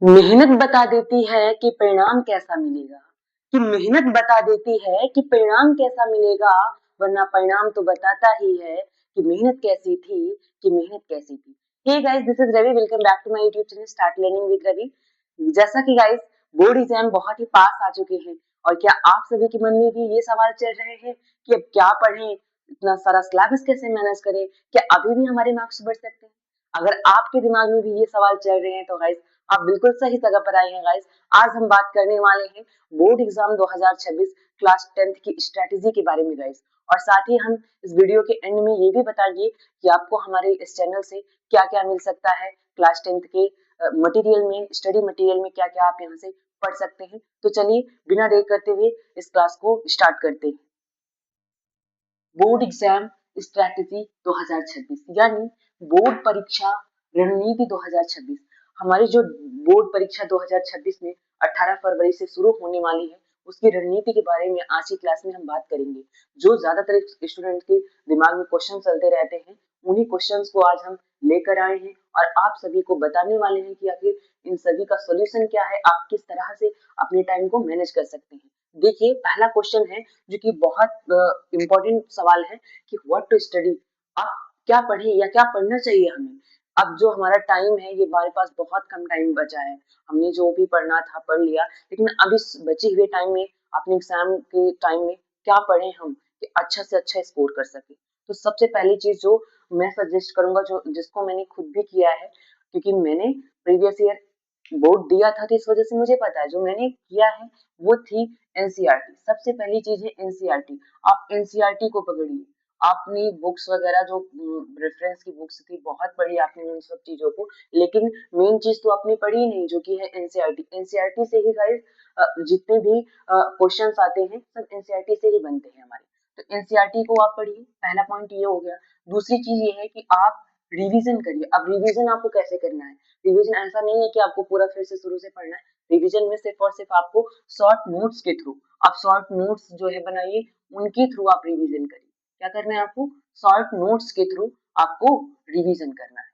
मेहनत बता देती है कि परिणाम कैसा मिलेगा, कि मेहनत बता देती है कि परिणाम कैसा मिलेगा, वरना परिणाम तो बताता ही है कि मेहनत कैसी थी, कि मेहनत कैसी थी। Hey guys, this is Ravi, welcome back to my YouTube channel start learning with Ravi. जैसा कि गाइस बोर्ड एग्जाम बहुत ही पास आ चुके हैं और क्या आप सभी के मन में भी ये सवाल चल रहे हैं कि अब क्या पढ़ें, इतना सारा सिलेबस कैसे मैनेज करें, क्या अभी भी हमारे मार्क्स बढ़ सकते हैं? अगर आपके दिमाग में भी ये सवाल चल रहे हैं तो गाइस आप बिल्कुल सही जगह पर आए हैं गाइस। आज हम बात करने वाले हैं बोर्ड एग्जाम 2026 क्लास 10th की स्ट्रेटेजी के बारे में गाइस, और साथ ही हम इस वीडियो के एंड में ये भी बताएंगे कि आपको हमारे इस चैनल से क्या क्या मिल सकता है क्लास 10th के मटेरियल में, स्टडी मटेरियल में क्या क्या आप यहाँ से पढ़ सकते हैं। तो चलिए बिना देर करते हुए इस क्लास को स्टार्ट करते हैं। बोर्ड एग्जाम स्ट्रैटेजी 2026 यानी बोर्ड परीक्षा रणनीति 2026। हमारी जो बोर्ड परीक्षा 2026 में 18 फरवरी से शुरू होने वाली है, उसकी रणनीति के बारे में आज की क्लास में हम बात करेंगे। जो ज्यादातर स्टूडेंट के दिमाग में क्वेश्चन चलते रहते हैं, उन्हीं क्वेश्चंस को आज हम लेकर आए हैं और आप सभी को बताने वाले हैं कि आखिर इन सभी का सोल्यूशन क्या है, आप किस तरह से अपने टाइम को मैनेज कर सकते हैं। देखिए, पहला क्वेश्चन है जो कि बहुत इंपॉर्टेंट सवाल है कि व्हाट टू स्टडी, आप क्या पढ़े या क्या पढ़ना चाहिए हमें। अब जो हमारा टाइम है, ये हमारे पास बहुत कम टाइम बचा है, हमने जो भी पढ़ना था पढ़ लिया, लेकिन अब इस बचे हुए टाइम में अपने एग्जाम के टाइम में क्या पढ़े हम कि अच्छा से अच्छा स्कोर कर सके। तो सबसे पहली चीज जो मैं सजेस्ट करूंगा, जो जिसको मैंने खुद भी किया है, क्योंकि मैंने प्रीवियस ईयर बोर्ड दिया था तो इस वजह से मुझे पता है, जो मैंने किया है वो थी एनसीईआरटी। सबसे पहली चीज है एनसीईआरटी। आप एनसीईआरटी को पकड़िए, आपने बुक्स वगैरह जो रेफरेंस की बुक्स थी बहुत पढ़ी आपने उन सब चीजों को, लेकिन मेन चीज तो आपने पढ़ी नहीं, जो कि है एनसीईआरटी। एनसीईआरटी से ही गाइस जितने भी क्वेश्चंस आते हैं सब एनसीईआरटी से ही बनते हैं हमारे। तो एनसीईआरटी को आप पढ़िए, पहला पॉइंट ये हो गया। दूसरी चीज ये है कि आप रिवीजन करिए। अब रिवीजन आपको कैसे करना है? रिवीजन ऐसा नहीं है कि आपको पूरा फिर से शुरू से पढ़ना है। रिवीजन में सिर्फ और सिर्फ आपको शॉर्ट नोट्स के थ्रू, आप शॉर्ट नोट्स जो है बनाइए, उनके थ्रू आप रिवीजन करिए। क्या करना है आपको? शॉर्ट नोट्स के थ्रू आपको रिवीजन करना है।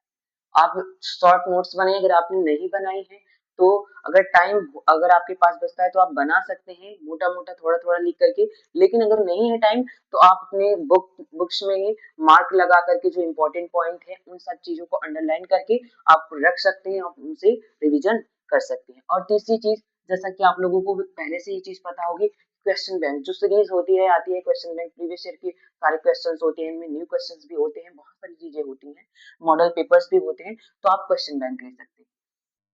आप शॉर्ट नोट्स बनाइए। अगर आपने नहीं बनाई है तो अगर टाइम, अगर आपके पास बचता है तो आप बना सकते हैं मोटा मोटा थोड़ा थोड़ा लिख करके। लेकिन अगर नहीं है टाइम तो आप अपने बुक्स में ही मार्क लगा करके जो इम्पोर्टेंट पॉइंट है उन सब चीजों को अंडरलाइन करके आप रख सकते हैं, आप उनसे रिविजन कर सकते हैं। और तीसरी चीज, जैसा कि आप लोगों को पहले से ये चीज पता होगी, क्वेश्चन बैंक जो सीरीज होती है आती है, क्वेश्चन बैंक प्रीवियस ईयर के सारे क्वेश्चंस होते हैं, इनमें न्यू क्वेश्चंस भी होते हैं, बहुत सारी चीजें होती हैं, मॉडल पेपर्स भी होते हैं। तो आप क्वेश्चन बैंक ले सकते हैं,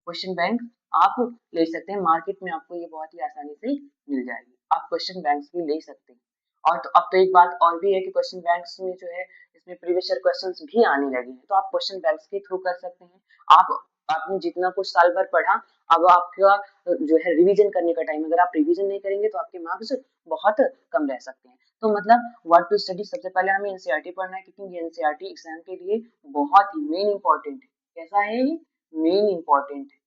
क्वेश्चन बैंक आप ले सकते हैं। मार्केट में आपको ये बहुत ही आसानी से मिल जाएगी, आप क्वेश्चन बैंक्स भी ले सकते हैं। और तो अब तो एक बात और भी है कि क्वेश्चन बैंक्स में जो है, इसमें प्रीवियस ईयर क्वेश्चंस भी आने लगे हैं, तो आप क्वेश्चन बैंक्स के थ्रू कर सकते हैं। आप आपने जितना कुछ साल भर पढ़ा, अब आपका जो है रिवीजन करने का टाइम, अगर आप रिवीजन नहीं करेंगे तो आपके मार्क्स बहुत कम रह सकते हैं। तो मतलब व्हाट टू स्टडी, सबसे पहले हमें एनसीईआरटी पढ़ना है, क्योंकि ये एनसीईआरटी एग्जाम के लिए बहुत ही मेन इंपॉर्टेंट है। कैसा है ये? मेन इंपॉर्टेंट है,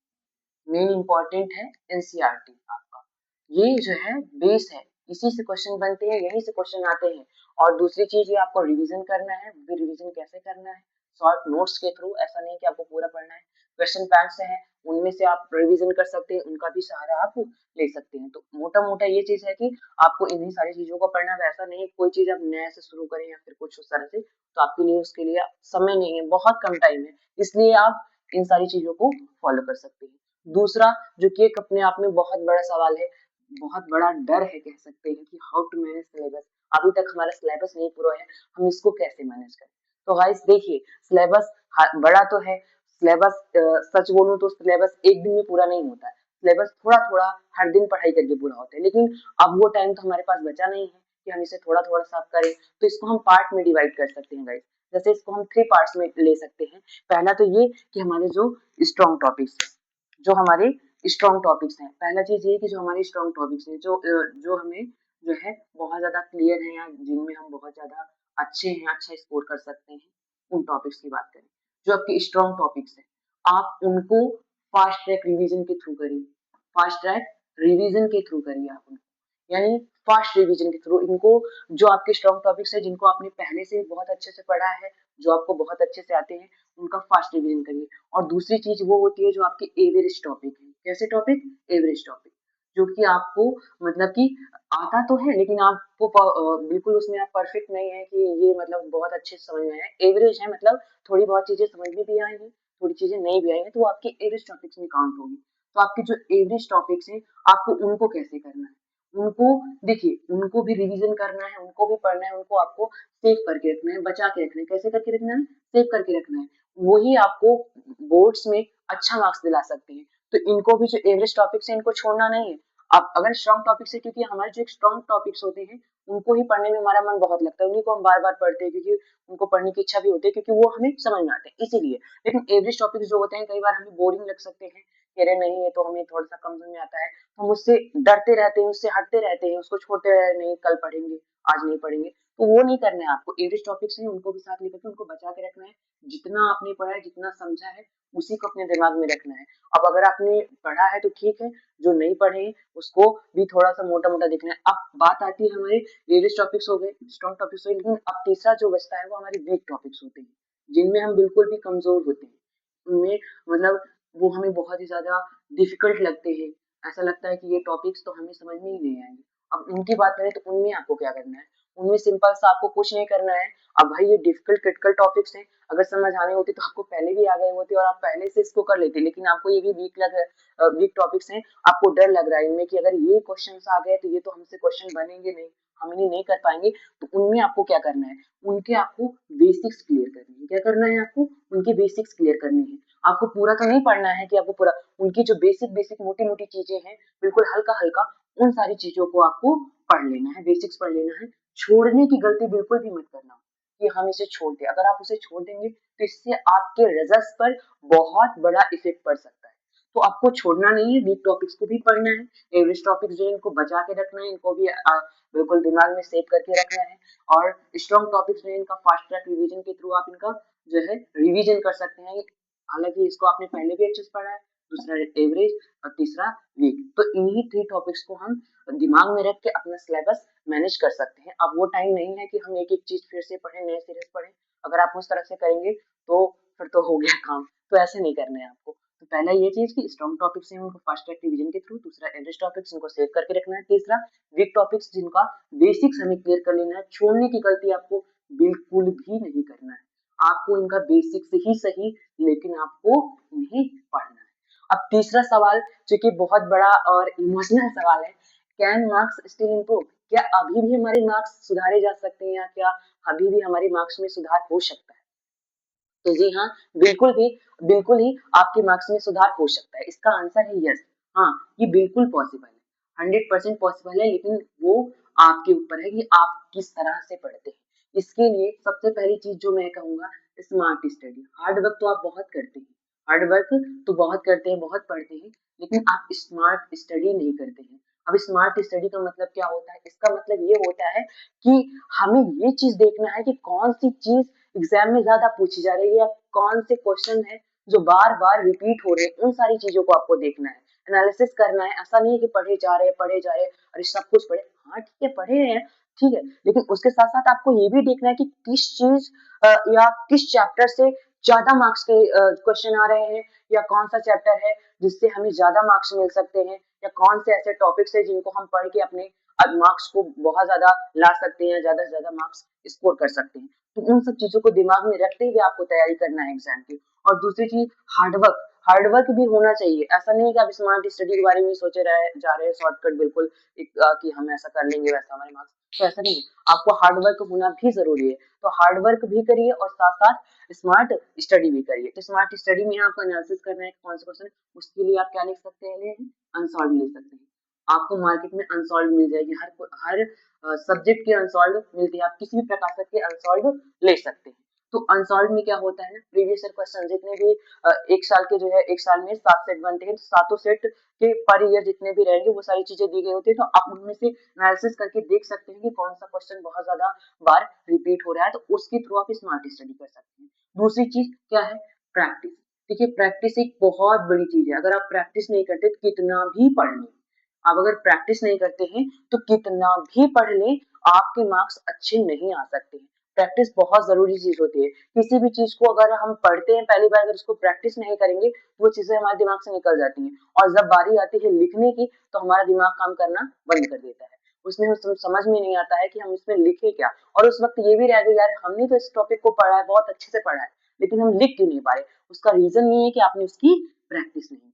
मेन इंपॉर्टेंट है एनसीईआरटी आपका। ये जो है बेस है, इसी से क्वेश्चन बनते हैं, यहीं से क्वेश्चन आते हैं। और दूसरी चीज ये आपको रिवीजन करना है। भी रिवीजन कैसे करना है? शॉर्ट नोट्स के थ्रू, ऐसा नहीं कि आपको पूरा पढ़ना है। क्वेश्चन बैंक्स है, उनमें से आप रिवीजन कर सकते हैं, उनका भी सहारा आप ले सकते हैं। तो मोटा मोटा ये चीज है कि आपको इन्हीं सारी चीजों को पढ़ना है। ऐसा नहीं है कोई चीज आप नए से शुरू करें या फिर कुछ उस तरह से, तो आपके लिए उसके लिए समय नहीं है, बहुत कम टाइम है, इसलिए आप इन सारी चीजों को फॉलो कर सकते हैं। दूसरा, जो कि एक अपने आप में बहुत बड़ा सवाल है, बहुत बड़ा डर है कह सकते हैं, कि हाउ टू मैनेज सिलेबस। अभी तक हमारा सिलेबस नहीं पूरा है, हम इसको कैसे मैनेज करें? तो गाइस देखिए, सिलेबस बड़ा तो है, सिलेबस सच बोलूं तो सिलेबस एक दिन में पूरा नहीं होता है। सिलेबस थोड़ा थोड़ा हर दिन पढ़ाई करके पूरा होता है, लेकिन अब वो टाइम तो हमारे पास बचा नहीं है कि हम इसे थोड़ा थोड़ा साफ करें। तो इसको हम पार्ट में डिवाइड कर सकते हैं गाइस। जैसे इसको हम 3 पार्ट्स में ले सकते हैं। पहला तो ये कि हमारे जो स्ट्रॉन्ग टॉपिक्स है, जो हमारे स्ट्रॉन्ग टॉपिक्स हैं, पहला चीज ये कि जो हमारे स्ट्रॉन्ग टॉपिक्स हैं, जो हमें जो है बहुत ज्यादा क्लियर है, या जिनमें हम बहुत ज्यादा अच्छे हैं, अच्छा स्कोर कर सकते हैं, उन टॉपिक्स की बात करें। जो आपके स्ट्रॉन्ग टॉपिक्स हैं, आप उनको फास्ट ट्रैक रिवीजन के थ्रू करिए, फास्ट ट्रैक रिवीजन के थ्रू करिए आप उनको, यानी फास्ट रिवीजन के थ्रू इनको। जो आपके स्ट्रॉन्ग टॉपिक्स है, जिनको आपने पहले से बहुत अच्छे से पढ़ा है, जो आपको बहुत अच्छे से आते हैं, उनका फास्ट रिवीजन करिए। और दूसरी चीज वो होती है जो आपके एवरेज टॉपिक है, कैसे टॉपिक? एवरेज टॉपिक, जो कि आपको मतलब कि आता तो है लेकिन आपको बिल्कुल उसमें आप परफेक्ट नहीं है कि ये मतलब बहुत अच्छे से समझ में आए। एवरेज है मतलब थोड़ी बहुत चीजें समझ में भी आएंगी, थोड़ी चीजें नहीं भी आएंगी, तो वो आपकी एवरेज टॉपिक्स में काउंट होगी। तो आपके जो एवरेज टॉपिक्स हैं आपको उनको कैसे करना है, उनको देखिए, उनको भी रिवीजन करना है, उनको भी पढ़ना है, उनको आपको सेव करके रखना है, बचा के रखना है। कैसे करके रखना है? सेव करके रखना है। वही आपको बोर्ड्स में अच्छा मार्क्स दिला सकते हैं। तो इनको भी जो एवरेज टॉपिक्स है इनको छोड़ना नहीं है। अब अगर स्ट्रॉन्ग टॉपिक्स है, क्योंकि हमारे जो स्ट्रॉन्ग टॉपिक्स होते हैं उनको ही पढ़ने में हमारा मन बहुत लगता है, उन्हीं को हम बार बार पढ़ते हैं क्योंकि उनको पढ़ने की इच्छा भी होती है, क्योंकि वो हमें समझ में आते हैं इसीलिए। लेकिन एवरेज टॉपिक्स जो होते हैं कई बार हमें बोरिंग लग सकते हैं, कह रहे नहीं है तो हमें थोड़ा सा कम समझ में आता है, हम उससे डरते रहते हैं, उससे हटते रहते हैं, उसको छोड़ते रहे, नहीं कल पढ़ेंगे, आज नहीं पढ़ेंगे। तो वो नहीं करना है आपको। एवरेज टॉपिक्स हैं उनको भी साथ लेकर के उनको बचा के रखना है। जितना आपने पढ़ा है, जितना समझा है, उसी को अपने दिमाग में रखना है। अब अगर आपने पढ़ा है तो ठीक है, जो नहीं पढ़े उसको भी थोड़ा सा मोटा मोटा देखना है। अब बात आती है हमारे एवरेज टॉपिक्स हो गए, स्ट्रॉन्ग टॉपिक्स हो गए, लेकिन अब तीसरा जो बचता है वो हमारे वीक टॉपिक्स होते हैं, जिनमें हम बिल्कुल भी कमजोर होते हैं। उनमें मतलब वो हमें बहुत ही ज्यादा डिफिकल्ट लगते हैं, ऐसा लगता है कि ये टॉपिक्स तो हमें समझ में ही नहीं आएंगे। अब उनकी बात करें तो उनमें आपको क्या करना है? उनमें सिंपल सा आपको कुछ नहीं करना है। अब भाई ये डिफिकल्ट क्रिटिकल टॉपिक्स हैं, अगर समझ आने होते तो आपको पहले भी आ गए होते और आप पहले से इसको कर लेते, लेकिन आपको ये भी वीक टॉपिक्स हैं, आपको डर लग रहा है इनमें कि अगर ये क्वेश्चन आ गए तो ये तो हमसे क्वेश्चन बनेंगे नहीं, हम इन्हें नहीं कर पाएंगे। तो उनमें आपको क्या करना है? उनके आपको बेसिक्स क्लियर करनी है। क्या करना है आपको? उनके बेसिक्स क्लियर करनी है। आपको पूरा तो नहीं पढ़ना है कि आपको पूरा, उनकी जो बेसिक बेसिक मोटी मोटी चीजें हैं बिल्कुल हल्का हल्का, उन सारी चीजों को आपको पढ़ लेना है, बेसिक्स पढ़ लेना है। छोड़ने की गलती बिल्कुल भी मत करना कि हम इसे छोड़ दें। अगर आप उसे छोड़ देंगे तो इससे आपके रिजल्ट्स पर बहुत बड़ा इफेक्ट पड़ सकता है। तो आपको छोड़ना नहीं है, वीक टॉपिक्स को भी पढ़ना है। एवरेज टॉपिक्स जो है इनको बचा के रखना है, इनको भी बिल्कुल दिमाग में सेव करके रखना है। और स्ट्रॉन्ग टॉपिक्स जो है इनका फास्ट ट्रैक रिवीजन के थ्रू आप इनका जो है रिवीजन कर सकते हैं। हालांकि इसको आपने पहले भी अच्छे से पढ़ा है, दूसरा एवरेज और तीसरा वीक। तो इन्हीं 3 टॉपिक्स को हम दिमाग में रख के अपना सिलेबस मैनेज कर सकते हैं। अब वो टाइम नहीं है कि हम एक एक चीज फिर से पढ़ें, नए सिरे से पढ़ें। अगर आप उस तरह से करेंगे तो फिर तो हो गया काम। तो ऐसे नहीं करना है आपको। तो पहला ये चीज कि स्ट्रॉन्ग टॉपिक्स हैं उनको फास्ट ट्रैक रिवीजन के थ्रू, दूसरा एवरेज टॉपिक्स इनको सेव करके रखना है, तीसरा वीक टॉपिक्स जिनका बेसिक्स हमें क्लियर कर लेना है। छोड़ने की गलती आपको बिल्कुल भी नहीं करना है। आपको इनका बेसिक्स ही सही, लेकिन आपको इन्हें पढ़ना है। अब तीसरा सवाल जो कि बहुत बड़ा और इमोशनल सवाल है, कैन मार्क्स स्टिल इम्प्रूव? क्या अभी भी हमारे मार्क्स सुधारे जा सकते हैं, या क्या अभी भी हमारे मार्क्स में सुधार हो सकता है? तो जी हाँ, बिल्कुल ही आपके मार्क्स में सुधार हो सकता है। इसका आंसर है यस। हाँ, ये बिल्कुल पॉसिबल है, 100% पॉसिबल है, लेकिन वो आपके ऊपर है कि आप किस तरह से पढ़ते हैं। इसके लिए सबसे पहली चीज जो मैं कहूंगा, स्मार्ट स्टडी। हार्ड वर्क तो आप बहुत करते हैं, हार्ड वर्क तो बहुत करते हैं, बहुत पढ़ते हैं, लेकिन आप स्मार्ट स्टडी नहीं करते हैं। अब स्मार्ट स्टडी का मतलब क्या होता है? इसका मतलब ये होता है कि हमें ये चीज देखना है कि कौन सी चीज एग्जाम में ज्यादा पूछी जा रही है, या कौन से क्वेश्चन है जो बार बार रिपीट हो रहे हैं, उन सारी चीजों को आपको देखना है, एनालिसिस करना है। ऐसा नहीं है कि पढ़े जा रहे अरे सब कुछ पढ़े, हाँ ठीक है पढ़े हैं, ठीक है, लेकिन उसके साथ साथ आपको ये भी देखना है कि किस चीज या किस चैप्टर से ज्यादा मार्क्स के क्वेश्चन आ रहे हैं, या कौन सा चैप्टर है जिससे हमें ज्यादा मार्क्स मिल सकते हैं, या कौन से ऐसे टॉपिक्स है जिनको हम पढ़ के अपने मार्क्स को बहुत ज्यादा ला सकते हैं, ज्यादा से ज्यादा मार्क्स स्कोर कर सकते हैं। तो उन सब चीजों को दिमाग में रखते हुए आपको तैयारी करना है एग्जाम की। और दूसरी चीज, हार्डवर्क। हार्डवर्क भी होना चाहिए। ऐसा नहीं है कि आप स्मार्ट स्टडी के बारे में सोचे जा रहे हैं शॉर्टकट बिल्कुल कि हम ऐसा कर लेंगे वैसा हमारे मार्क्स, तो ऐसा नहीं है। आपको हार्डवर्क होना भी जरूरी है। तो हार्डवर्क भी करिए और साथ साथ स्मार्ट स्टडी भी करिए। तो स्मार्ट स्टडी में आपको एनालिसिस करना है कौन सा क्वेश्चन, उसके लिए आप क्या लिख सकते हैं? अनसॉल्व लिख सकते हैं। आपको मार्केट में अनसॉल्व मिल जाएगी, हर सब्जेक्ट के अनसॉल्व मिलती है, आप किसी भी प्रकार के अनसॉल्व ले सकते हैं। तो अनसॉल्व में क्या होता है ना, प्रीवियस ईयर क्वेश्चन जितने भी एक साल के जो है, एक साल में 7 सेट बनते हैं, तो सातों सेट के पर ईयर जितने भी रहेंगे वो सारी चीजें दी गई होती है। तो आप उनमें से एनालिसिस करके देख सकते हैं कि कौन सा क्वेश्चन बहुत ज्यादा बार रिपीट हो रहा है, तो उसके थ्रू आप स्मार्ट स्टडी कर सकते हैं। दूसरी चीज क्या है? प्रैक्टिस। देखिए, प्रैक्टिस एक बहुत बड़ी चीज है। अगर आप प्रैक्टिस नहीं करते तो कितना भी पढ़ लें, आप अगर प्रैक्टिस नहीं करते हैं तो कितना भी पढ़ लें, आपके मार्क्स अच्छे नहीं आ सकते हैं। प्रैक्टिस बहुत जरूरी चीज होती है। किसी भी चीज को अगर हम पढ़ते हैं पहली बार, अगर उसको प्रैक्टिस नहीं करेंगे तो वो चीजें हमारे दिमाग से निकल जाती हैं, और जब बारी आती है लिखने की तो हमारा दिमाग काम करना बंद कर देता है। उसमें समझ में नहीं आता है कि हम इसमें लिखे क्या, और उस वक्त ये भी रह गया यार हमने तो इस टॉपिक को पढ़ा है, बहुत अच्छे से पढ़ा है, लेकिन हम लिख क्यों नहीं पा रहे। उसका रीजन ये है कि आपने उसकी प्रैक्टिस नहीं की।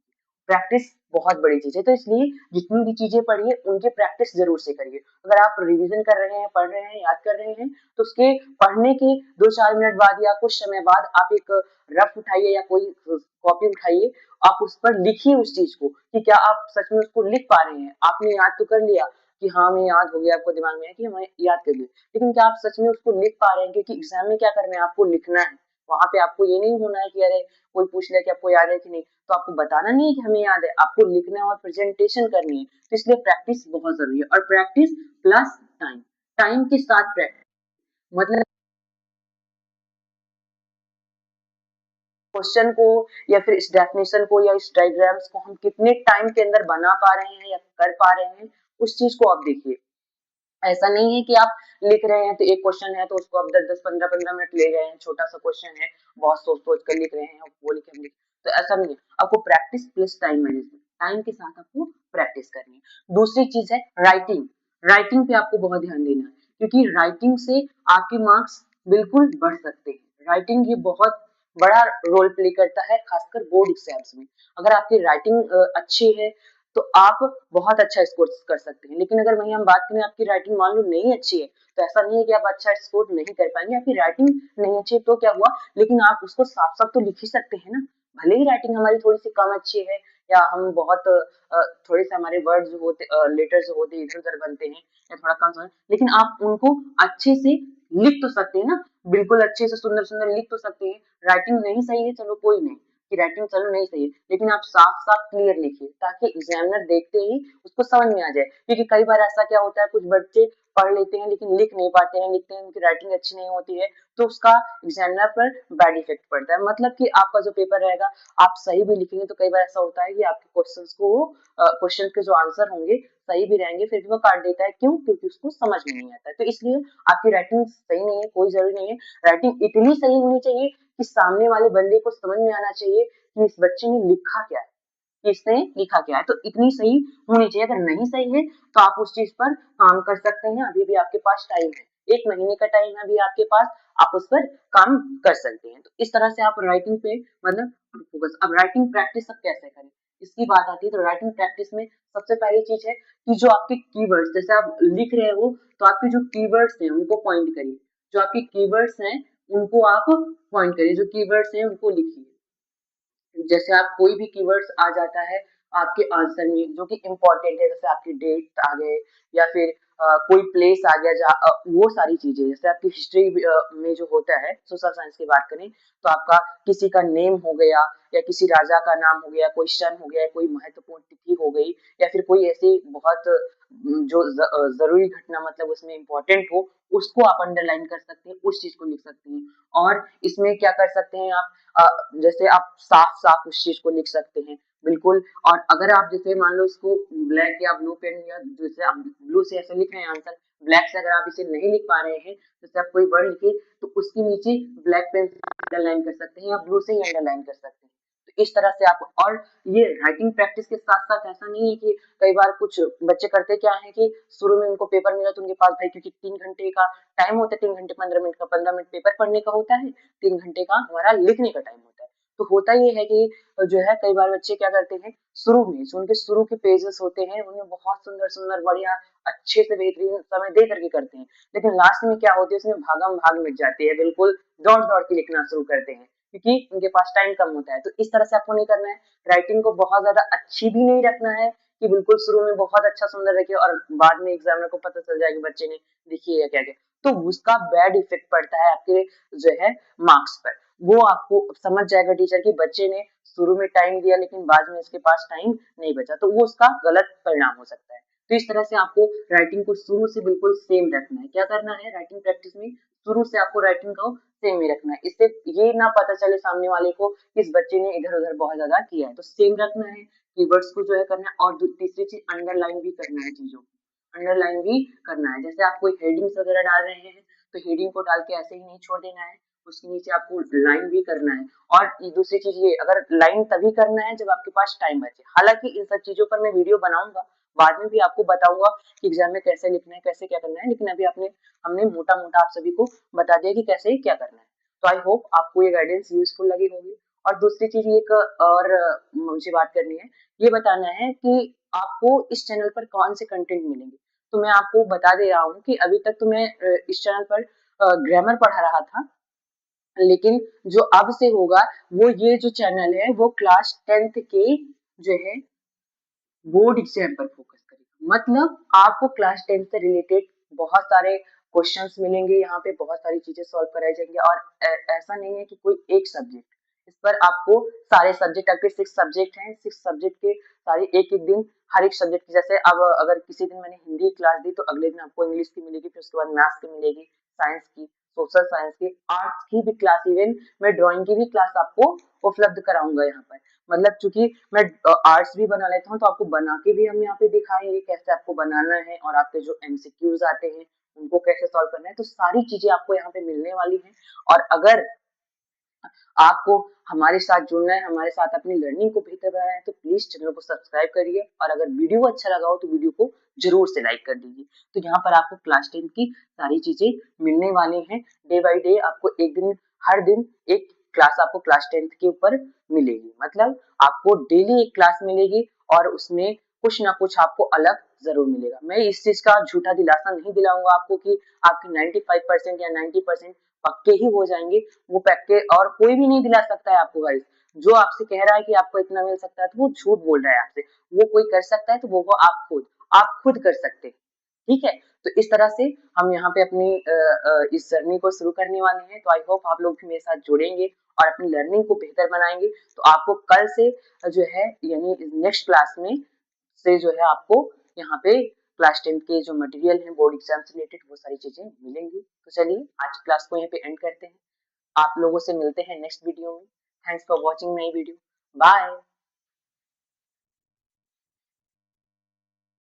प्रैक्टिस बहुत बड़ी चीज है, तो इसलिए जितनी भी चीजें पढ़िए उनकी प्रैक्टिस जरूर से करिए। अगर आप रिवीजन कर रहे हैं, पढ़ रहे हैं, याद कर रहे हैं, तो उसके पढ़ने के 2-4 मिनट बाद या कुछ समय बाद आप एक रफ उठाइए या कोई कॉपी उठाइए, आप उस पर लिखिए उस चीज को कि क्या आप सच में उसको लिख पा रहे हैं। आपने याद तो कर लिया कि हाँ हमें याद हो गया, आपको दिमाग में है कि हमें याद कर लिया, लेकिन क्या आप सच में उसको लिख पा रहे हैं, क्योंकि एग्जाम में क्या करना है, आपको लिखना है। वहां पे आपको ये नहीं होना है कि अरे कोई पूछ लिया कि आपको याद है कि नहीं, तो आपको बताना नहीं है कि हमें याद है, आपको लिखना है और प्रेजेंटेशन करनी है। तो इसलिए प्रैक्टिस बहुत जरूरी है, और प्रैक्टिस प्लस टाइम, टाइम के साथ प्रैक्टिस, मतलब क्वेश्चन को या फिर इस डेफिनेशन को या इस डायग्राम्स को हम कितने टाइम के अंदर बना पा रहे हैं या कर पा रहे हैं, उस चीज को आप देखिए। ऐसा नहीं है कि आप लिख रहे हैं तो एक क्वेश्चन है तो उसको आप 10-10, 15-15 मिनट ले गए हैं, छोटा सा क्वेश्चन है, बहुत सोच सोच कर लिख रहे हैं, वो लिखेंगे, तो ऐसा नहीं है। आपको practice plus time management, time के साथ आपको प्रैक्टिस करनी है। दूसरी चीज है राइटिंग। राइटिंग पे आपको बहुत ध्यान देना है, क्योंकि राइटिंग से आपके मार्क्स बिल्कुल बढ़ सकते हैं। राइटिंग ये बहुत बड़ा रोल प्ले करता है, खासकर बोर्ड एग्जाम्स में। अगर आपकी राइटिंग अच्छी है तो आप बहुत अच्छा स्कोर कर सकते हैं, लेकिन अगर वहीं हम बात करें आपकी राइटिंग मान लो नहीं अच्छी है, तो ऐसा नहीं है कि आप अच्छा स्कोर नहीं कर पाएंगे। आपकी राइटिंग नहीं अच्छी तो क्या हुआ, लेकिन आप उसको साफ साफ तो लिख ही सकते हैं ना। भले ही राइटिंग हमारी थोड़ी सी कम अच्छी है, या हम बहुत थोड़े से हमारे वर्ड जो होते लेटर्स जो होते इधर उधर बनते हैं या थोड़ा कम समय, लेकिन आप उनको अच्छे से लिख तो सकते हैं ना, बिल्कुल अच्छे से सुंदर सुंदर लिख तो सकते हैं। राइटिंग नहीं सही है चलो कोई नहीं, कि राइटिंग चलो नहीं सही है, लेकिन आप साफ साफ क्लियर लिखिए ताकि एग्जामिनर देखते ही उसको समझ में आ जाए। क्योंकि कई बार ऐसा क्या होता है, कुछ बच्चे पढ़ लेते हैं लेकिन लिख नहीं पाते हैं, लिखते हैं उनकी राइटिंग अच्छी नहीं होती है, तो उसका एग्जामिनर पर बैड इफेक्ट पड़ता है। मतलब कि आपका जो पेपर रहेगा आप सही भी लिखेंगे तो कई बार ऐसा होता है कि आपके क्वेश्चन के जो आंसर होंगे सही भी रहेंगे फिर भी वो काट देता है। क्यों? क्योंकि उसको समझ में नहीं आता है। तो इसलिए आपकी राइटिंग सही नहीं है कोई जरूरी नहीं है, राइटिंग इतनी सही होनी चाहिए कि सामने वाले बंदे को समझ में आना चाहिए कि इस बच्चे ने लिखा क्या है, कि इसने लिखा क्या है। तो इतनी सही होनी चाहिए। अगर नहीं सही है तो आप उस चीज पर काम कर सकते हैं, अभी भी आपके पास टाइम है, 1 महीने का टाइम है अभी आपके पास, आप उस पर काम कर सकते हैं। तो इस तरह से आप राइटिंग पे मतलब फोकस। अब राइटिंग प्रैक्टिस अब कैसे करें, इसकी बात आती है। तो राइटिंग प्रैक्टिस में सबसे पहली चीज है कि जो आपके कीवर्ड्स, जैसे आप लिख रहे हो तो आपके जो कीवर्ड्स हैं उनको पॉइंट करिए, जो आपके कीवर्ड्स हैं उनको आप पॉइंट करिए, जो कीवर्ड्स हैं उनको लिखिए। जैसे आप कोई भी कीवर्ड्स आ जाता है आपके आंसर में जो कि इम्पोर्टेंट है, जैसे आपकी डेट आ गए या फिर कोई प्लेस आ गया वो सारी चीजें। जैसे आपकी हिस्ट्री में जो होता है, सोशल साइंस की बात करें तो आपका किसी का नेम हो गया या किसी राजा का नाम हो गया, कोई सन हो गया, कोई महत्वपूर्ण तिथि हो गई, या फिर कोई ऐसी बहुत जो जरूरी घटना मतलब उसमें इम्पोर्टेंट हो, उसको आप अंडरलाइन कर सकते हैं, उस चीज को लिख सकते हैं। और इसमें क्या कर सकते हैं आप, जैसे आप साफ साफ उस चीज को लिख सकते हैं बिल्कुल। और अगर आप जैसे मान लो इसको ब्लैक या ब्लू पेन, या जैसे आप ब्लू से ऐसे लिख रहे हैं आंसर, ब्लैक से अगर आप इसे नहीं लिख पा रहे हैं, जैसे आप कोई वर्ड लिखे तो उसके नीचे ब्लैक पेन से अंडरलाइन कर सकते हैं या ब्लू से ही अंडरलाइन कर सकते हैं। तो इस तरह से आप, और ये राइटिंग प्रैक्टिस के साथ साथ ऐसा नहीं है कि कई बार कुछ बच्चे करते क्या है कि शुरू में उनको पेपर मिला तो उनके पास भाई, क्योंकि 3 घंटे का टाइम होता है, 3 घंटे 15 मिनट का, 15 मिनट पेपर पढ़ने का होता है, 3 घंटे का हमारा लिखने का टाइम होता है। तो होता ये है कि जो है कई बार बच्चे क्या करते हैं, शुरू में जो उनके शुरू के पेजेस होते हैं उनमें बहुत सुंदर सुंदर बढ़िया अच्छे से बेहतरीन समय दे करके करते हैं, लेकिन लास्ट में क्या होती है उसमें भागम भाग मिट जाती है, बिल्कुल दौड़ दौड़ के लिखना शुरू करते हैं क्योंकि उनके पास टाइम कम होता है। तो इस तरह से आपको नहीं करना है। राइटिंग को बहुत ज्यादा अच्छी भी नहीं रखना है कि बिल्कुल शुरू में बहुत अच्छा सुंदर रखे और बाद में एग्जामिनर को पता चल जाए कि बच्चे ने लिखी है क्या क्या, तो उसका बैड इफेक्ट पड़ता है आपके जो है मार्क्स पर। वो आपको समझ जाएगा टीचर कि बच्चे ने शुरू में टाइम दिया लेकिन बाद में इसके पास टाइम नहीं बचा, तो वो उसका गलत परिणाम हो सकता है। तो इस तरह से आपको राइटिंग को शुरू से बिल्कुल सेम रखना है। क्या करना है राइटिंग प्रैक्टिस में, शुरू से आपको राइटिंग को सेम ही रखना है, इससे ये ना पता चले सामने वाले को कि इस बच्चे ने इधर उधर बहुत ज्यादा किया है। तो सेम रखना है, कीवर्ड्स को जो है करना है, और तीसरी चीज अंडरलाइन भी करना है, चीजों अंडरलाइन भी करना है। जैसे आप कोई हेडिंग्स वगैरह डाल रहे हैं तो हेडिंग को डाल के ऐसे ही नहीं छोड़ देना है, उसके नीचे आपको लाइन भी करना है। और दूसरी चीज ये, अगर लाइन तभी करना है जब आपके पास टाइम बचे। हालांकि इन सब चीजों पर मैं वीडियो बनाऊंगा, बाद में भी आपको बताऊंगा कि एग्जाम में कैसे लिखना है, कैसे क्या करना है, लेकिन अभी हमने मोटा मोटा आप सभी को बता दिया कि कैसे क्या करना है। तो आई होप आपको ये गाइडेंस यूजफुल लगी होगी। और दूसरी चीज एक और मुझे बात करनी है, ये बताना है कि आपको इस चैनल पर कौन से कंटेंट मिलेंगे। तो मैं आपको बता दे रहा हूँ कि अभी तक तो मैं इस चैनल पर ग्रामर पढ़ा रहा था, लेकिन जो अब से होगा वो ये जो चैनल है वो क्लास 10th के जो है बोर्ड एग्जाम पर फोकस करेगा। मतलब आपको क्लास 10 से रिलेटेड बहुत सारे क्वेश्चंस मिलेंगे, यहाँ पे बहुत सारी चीजें सॉल्व कराई जाएंगी। और ऐसा नहीं है कि कोई एक सब्जेक्ट, इस पर आपको सारे सब्जेक्ट, आपके 6 सब्जेक्ट हैं, 6 सब्जेक्ट के सारे एक एक दिन हर एक सब्जेक्ट की, जैसे अब अगर किसी दिन मैंने हिंदी क्लास दी तो अगले दिन आपको इंग्लिश की मिलेगी, फिर उसके बाद मैथ्स की मिलेगी, साइंस की, सोशल साइंस की, आर्ट्स की भी क्लास, इवन मैं ड्राइंग की भी क्लास आपको उपलब्ध कराऊंगा यहाँ पर। मतलब चूंकि मैं आर्ट्स भी बना लेता हूँ तो आपको बना के भी हम यहाँ पे दिखाएंगे कैसे आपको बनाना है, और आपके जो एमसीक्यूज आते हैं उनको कैसे सॉल्व करना है। तो सारी चीजें आपको यहाँ पे मिलने वाली हैं। और अगर आपको हमारे साथ जुड़ना है, हमारे साथ अपनी लर्निंग को बेहतर बनाना है, तो प्लीज चैनल को सब्सक्राइब करिए। और अगर वीडियो अच्छा लगा हो तो वीडियो को जरूर से लाइक कर दीजिए। तो यहाँ पर आपको क्लास 10 की सारी चीजें मिलने वाली हैं। डे बाय डे आपको एक दिन, हर दिन एक क्लास आपको क्लास 10 के ऊपर मिलेगी। मतलब आपको डेली एक क्लास मिलेगी और उसमें कुछ ना कुछ आपको अलग जरूर मिलेगा। मैं इस चीज का झूठा दिलासा नहीं दिलाऊंगा आपको कि आपके 95% या 90% पक्के ही हो जाएंगे, वो पक्के और कोई भी नहीं दिला सकता है आपको गाइस। जो आपसे कह रहा है कि आपको इतना मिल सकता है तो वो झूठ बोल रहा है आपसे। वो कोई कर सकता है तो वो आप खुद कर सकते हैं। ठीक है, तो इस तरह से हम यहाँ पे अपनी इस जर्नी को शुरू करने वाले हैं। तो आई होप आप लोग भी मेरे साथ जुड़ेंगे और अपनी लर्निंग को बेहतर बनाएंगे। तो आपको कल से जो है, यानी नेक्स्ट क्लास में से जो है आपको यहाँ पे क्लास 10 के जो मटेरियल है बोर्ड एग्जाम से रिलेटेड वो सारी चीजें मिलेंगी। तो चलिए आज क्लास को यहाँ पे एंड करते हैं। आप लोगों से मिलते हैं नेक्स्ट वीडियो में। Thanks for watching my video. Bye.